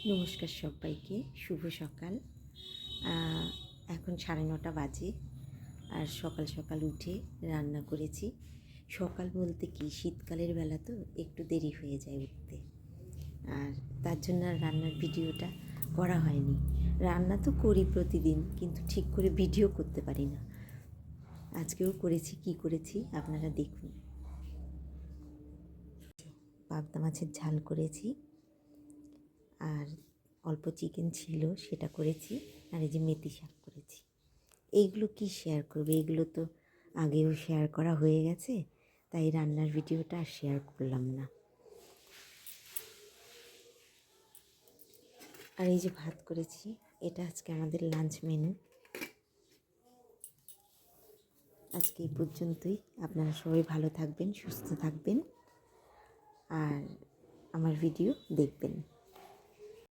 নমস্কার সবাইকে, শুভ সকাল। এখন 9:30 বাজে। আর সকাল সকাল উঠে রান্না করেছি। সকাল বলতে কি, শীতকালের বেলা তো একটু দেরি হয়ে যায় উঠতে, আর তার জন্য আর রান্নার ভিডিওটা করা হয়নি। রান্না তো করি প্রতিদিন, কিন্তু ঠিক করে ভিডিও করতে পারি না। আজকেও করেছি, কি করেছি আপনারা দেখুন। পাবদা মাছের ঝাল করেছি, আর অল্প চিকেন ছিল সেটা করেছি, আর এই যে মেথি শাক করেছি। এইগুলো কি শেয়ার করবে, এগুলো তো আগেও শেয়ার করা হয়ে গেছে, তাই রান্নার ভিডিওটা আর শেয়ার করলাম না। আর এই যে ভাত করেছি, এটা আজকে আমাদের লাঞ্চ মেনু। আজকে এই পর্যন্তই। আপনারা সবাই ভালো থাকবেন, সুস্থ থাকবেন, আর আমার ভিডিও দেখবেন।